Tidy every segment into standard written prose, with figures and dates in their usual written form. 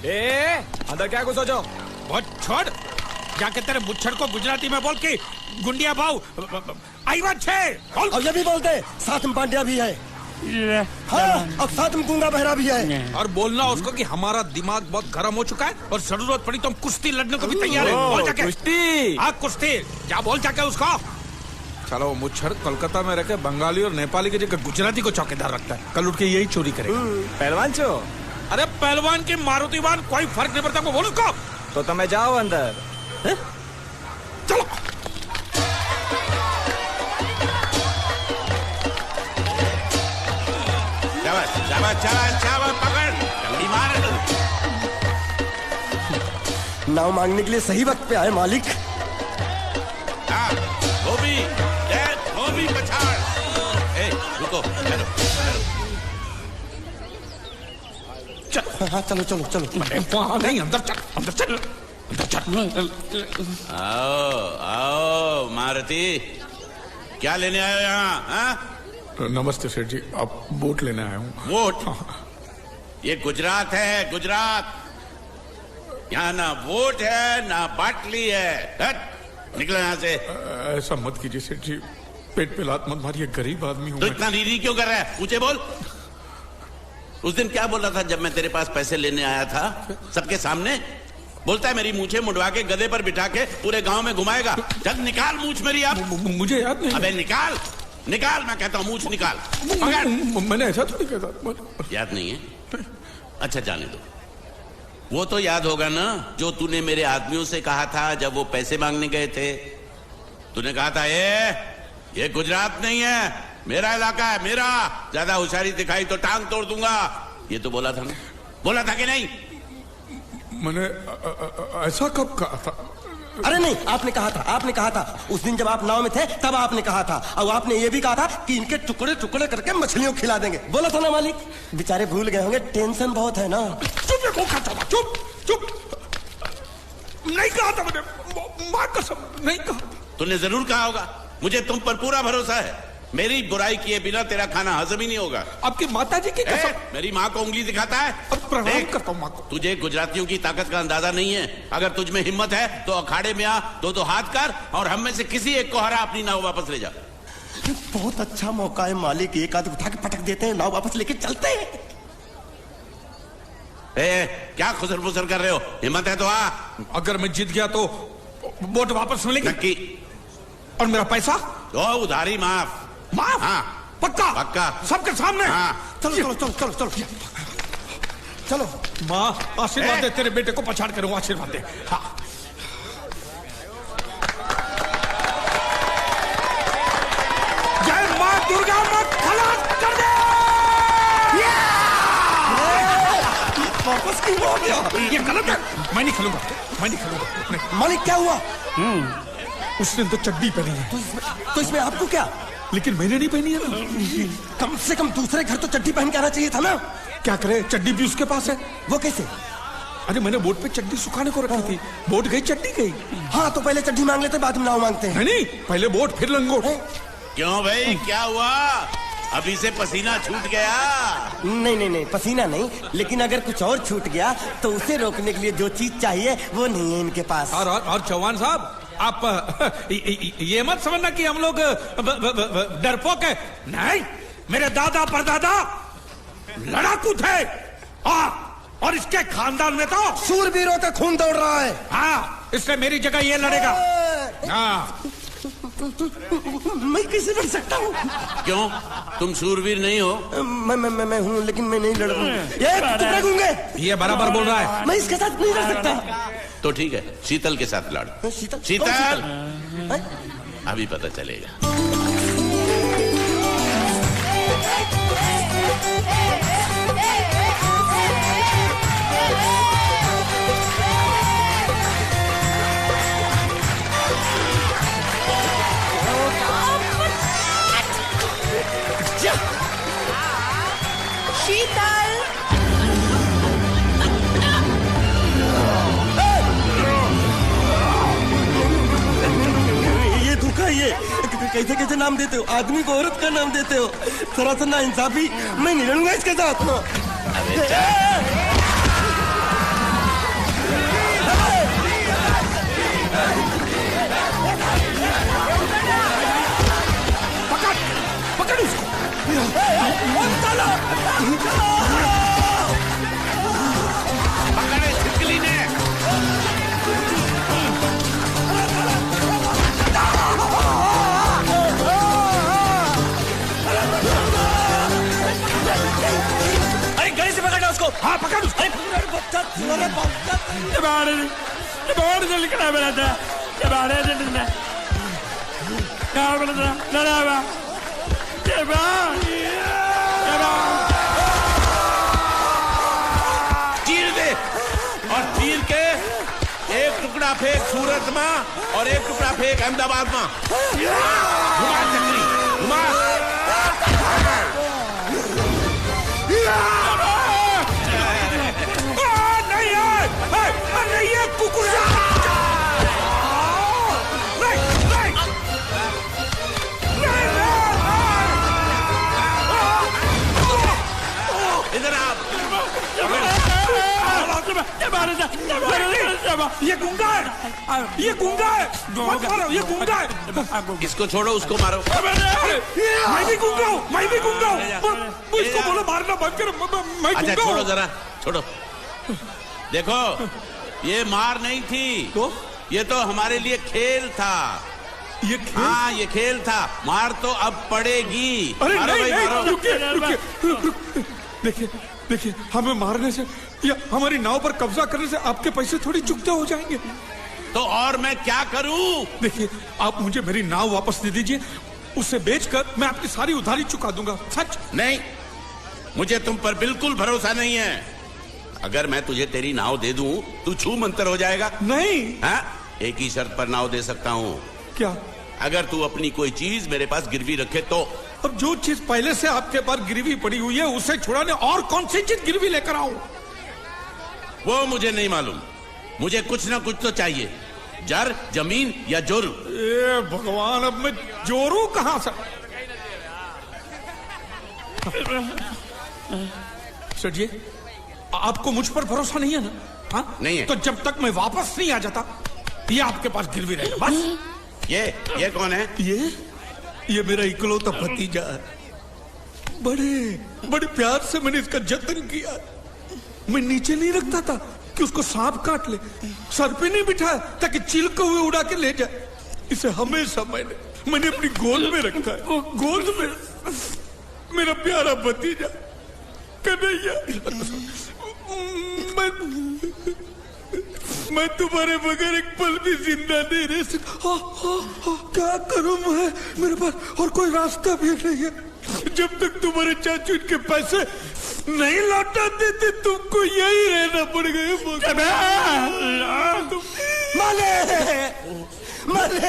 अंदर क्या कुछ सोचो? बहुत छोड़, जाके तेरे मुच्छड़ को गुजराती में बोल के गुंडिया भाव आई बात छे। अब ये भी बोलते साथ में पांड्या भी है। हाँ, अब साथ में गूंगा बहरा भी है। और बोलना उसको कि हमारा दिमाग बहुत गर्म हो चुका है और जरूरत पड़ी तो हम कुश्ती लड़ने को भी तैयार है। बोल जाके कुश्ती। हाँ कुश्ती, क्या बोल जाके उसको। चलो वो मुच्छर कोलकाता में रहकर बंगाली और नेपाली की जगह गुजराती को चौकीदार रखता है। कल उठ के यही चोरी करेगा। पहलवान छो? अरे पहलवान की मारुतिवान कोई फर्क नहीं पड़ता। बोल उसको। तो तुम्हें जाओ अंदर। चलो पकड़, जल्दी मार। नाव मांगने के लिए सही वक्त पे आए मालिक। धोबी पछाड़। रुको, हाँ चलो चलो चलो। वहाँ नहीं, अंदर चल, अंदर चल, अंदर चल। आओ मारुति, क्या लेने आए हो यहाँ? नमस्ते सेठ जी, आप वोट लेने आया हूँ। वोट? ये गुजरात है, गुजरात। यहाँ ना वोट है ना बाटली है। हट, निकलो यहाँ से। ऐसा मत कीजिए सेठ जी, पेट पे लात मत मारिए, गरीब आदमी हूँ। तो इतना रीरी क्यों कर रहा है? पूछे बोल। उस दिन क्या बोल रहा था जब मैं तेरे पास पैसे लेने आया था सबके सामने? बोलता है मेरी मूछें मुंडवा के गधे पर बिठा के पूरे गांव में घुमाएगा। चल निकाल मूछ मेरी अब। मुझे याद नहीं। अबे निकाल, निकाल, मैं कहता हूँ मूछ निकाल। मैंने ऐसा थोड़ी कहता। याद नहीं है? अच्छा जाने दो। वो तो याद होगा ना जो तूने मेरे आदमियों से कहा था जब वो पैसे मांगने गए थे। तूने कहा था ये गुजरात नहीं है, मेरा इलाका है, मेरा। ज्यादा होशियारी दिखाई तो टांग तोड़ दूंगा। ये तो बोला था ना? बोला था कि नहीं? मैंने ऐसा कब कहा था? अरे नहीं, आपने कहा था, आपने कहा था। उस दिन जब आप नाव में थे तब आपने कहा था। और आपने ये भी कहा था कि इनके टुकड़े टुकड़े करके मछलियों खिला देंगे। बोला था ना मालिक? बेचारे भूल गए होंगे, टेंशन बहुत है ना। चुप चुप। नहीं कहा था मैंने, मां कसम नहीं कहा। तूने जरूर कहा होगा। मुझे तुम पर पूरा भरोसा है। मेरी बुराई किए बिना तेरा खाना हजम ही नहीं होगा। आपकी माता जी की कसम। मेरी माँ को उंगली दिखाता है। प्रणाम करता हूँ माँ को। तुझे गुजरातियों की ताकत का अंदाजा नहीं है। अगर तुझ में हिम्मत है तो अखाड़े में आ, दो हाथ कर और हम में से किसी एक को हरा अपनी नाव वापस ले जा। बहुत अच्छा मौका है मालिक, एक आध उठा के पटक देते हैं, नाव वापस लेके चलते हैं। क्या खुसर फुसर कर रहे हो? हिम्मत है तो आ। अगर मैं जीत गया तो वोट वापस मिलेगी? नक्की। और मेरा पैसा? तो उधारी माफ। माफ? हाँ पक्का? पक्का, सबके सामने? हाँ। चलो चलो चलो चलो चलो चलो। माँ आशीर्वाद दे, तेरे बेटे को पछाड़ करूंगा, आशीर्वाद दे। हाँ। जय माँ दुर्गा, मत खलास कर दे। वापस क्यों हो गया? ये गलत है, मैं नहीं खेलूंगा, मैं नहीं खेलूंगा। मालिक क्या हुआ? उसने तो चड्डी पहनी है। तो इसमें आपको क्या? लेकिन मैंने नहीं पहनी है ना। कम से कम दूसरे घर तो चड्डी पहन के आना चाहिए था ना। क्या करे, चड्डी भी उसके पास है। वो कैसे? अरे मैंने बोट पे चड्डी सुखाने को रखी थी, बोट गई चड्डी गई। हाँ तो पहले चड्डी मांग लेते, बाद में नाव मांगते हैं। नहीं, पहले बोट फिर लंगोट। क्यों भाई, क्या हुआ? अभी से पसीना छूट गया? नहीं नहीं नहीं, पसीना नहीं, लेकिन अगर कुछ और छूट गया तो उसे रोकने के लिए जो चीज चाहिए वो नहीं है इनके पास। और चौहान साहब, आप ये मत समझना कि हम लोग डरपोक है। नहीं, मेरे दादा परदादा लड़ाकू थे और इसके खानदान में तो शूरवीरों का खून दौड़ रहा है। हाँ, इसलिए मेरी जगह ये लड़ेगा। हाँ। मैं कैसे लड़ सकता हूँ? क्यों, तुम शूरवीर नहीं हो? मैं हूँ, लेकिन मैं नहीं लड़ रहा हूँ। ये बराबर बोल रहा है। मैं इसके साथ नहीं लड़ सकता। तो ठीक है, शीतल के साथ लड़। शीतल? शीतल अभी पता चलेगा। शीतल, ये धोखा, ये कैसे कैसे नाम देते हो? आदमी को औरत का नाम देते हो, थोड़ा सा ना इंसाफी। मैं नहीं लड़ूंगा इसके साथ। चीर दे और चीर के एक टुकड़ा फेंक सूरत में और एक टुकड़ा फेंक अहमदाबाद में। घुमा चक्री घुमा। नहीं ये कुकुरा इधर आप। ये गुंगा है, ये गुंगा है, मत मारो, ये गुंगा है। इसको छोड़ो उसको मारो। मैं भी गुंगा हूँ, मैं भी गुंगा हूँ। इसको बोलो मारना बंद करो, मैं अच्छा गुंगा छोड़ो हूँ। जरा छोड़ो। देखो ये मार नहीं थी तो ये तो हमारे लिए खेल था। ये खेल? हाँ ये खेल था। मार तो अब पड़ेगी। अरे मारो नहीं भाई, नहीं मारो। रुकिए रुकिए देखिए देखिए हमें मारने से या हमारी नाव पर कब्जा करने से आपके पैसे थोड़ी चुकते हो जाएंगे। तो और मैं क्या करूं? देखिए आप मुझे मेरी नाव वापस दे दीजिए, उसे बेचकर मैं आपकी सारी उधारी चुका दूंगा। सच नहीं मुझे तुम पर बिल्कुल भरोसा नहीं है। अगर मैं तुझे तेरी नाव दे दूं तू छू मंतर हो जाएगा। नहीं। हाँ एक ही शर्त पर नाव दे सकता हूँ। क्या? अगर तू अपनी कोई चीज मेरे पास गिरवी रखे तो। अब जो चीज पहले से आपके पास गिरवी पड़ी हुई है उसे छुड़ाने और कौन सी चीज गिरवी लेकर आऊं? वो मुझे नहीं मालूम। मुझे कुछ ना कुछ तो चाहिए। जर जमीन या जोर। ए भगवान अब मैं जोरू कहां से? सर जी आपको मुझ पर भरोसा नहीं है ना? हाँ नहीं है। तो जब तक मैं वापस नहीं आ जाता ये आपके पास गिरवी रहेगा बस। ये कौन है? ये मेरा इकलौता भतीजा है। बड़े बड़े प्यार से मैंने इसका जतन किया। मैं नीचे नहीं रखता था कि उसको सांप काट ले, सर पे नहीं बिठाया ताकि चिलके हुए उड़ा के ले जाए। इसे हमेशा मैंने अपनी गोद में रखा है। गोद में मेरा प्यारा भतीजा कन्हैया। मैं तुम्हारे बगैर एक पल भी जिंदा नहीं रह सकता। क्या करूं मैं? मेरे पास और कोई रास्ता भी नहीं है। जब तक तुम्हारे चाचू इनके पैसे नहीं लौटा देते तुमको यही रहना पड़ेगा। माले माले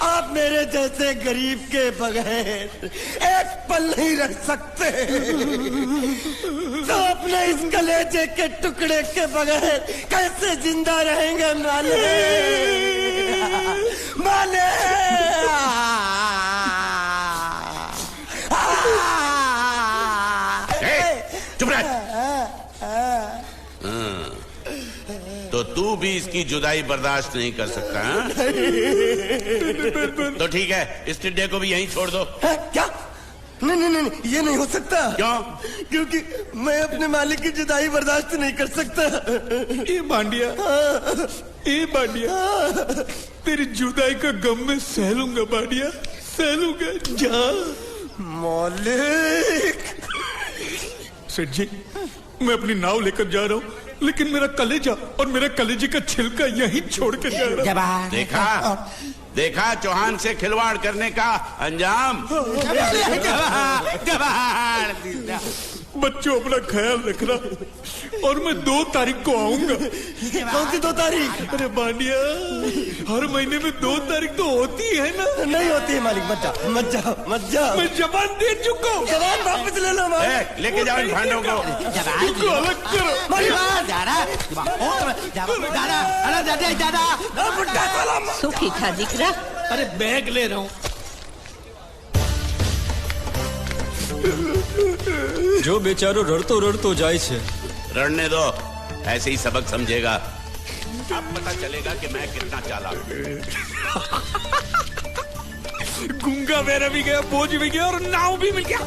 आप मेरे जैसे गरीब के बगैर एक पल नहीं रह सकते। तो अपने इस कलेजे के टुकड़े के बगैर कैसे जिंदा रहेंगे माले? माले चुप रह। तो तू भी इसकी जुदाई बर्दाश्त नहीं कर सकता हाँ? तो ठीक है इस टिड्डे को भी यहीं छोड़ दो। क्या? नहीं नहीं नहीं ये नहीं हो सकता। क्यों? क्योंकि मैं अपने मालिक की जुदाई बर्दाश्त नहीं कर सकता। ये बांडिया तेरी जुदाई का गम में सह लूंगा बांडिया, सह लूंगा। जा मालिक। सेठ जी मैं अपनी नाव लेकर जा रहा हूँ लेकिन मेरा कलेजा और मेरे कलेजे का छिलका यहीं छोड़ के जा रहा हूँ। देखा चौहान से खिलवाड़ करने का अंजाम। बच्चों अपना ख्याल रखना और मैं 2 तारीख को आऊंगा। कौन सी 2 तारीख? अरे बांडिया हर महीने में 2 तारीख तो होती है ना? नहीं होती है मालिक। मत जाओ मत जाओ मत जाओ। मैं जबान दे चुका हूँ। जवान वापस ले लो मालिक। लेके जाओ इन भांडों को। इनको अलग करो। सुखी था दिखरा। अरे बैग ले रहा हूँ। जो बेचारो रड़तो रड़तो जाए छे। रड़ने दो ऐसे ही सबक समझेगा। अब पता चलेगा कि मैं कितना चालाक हूं। गुंगा मेरा भी गया, बोझ भी गया और नाव भी मिल गया।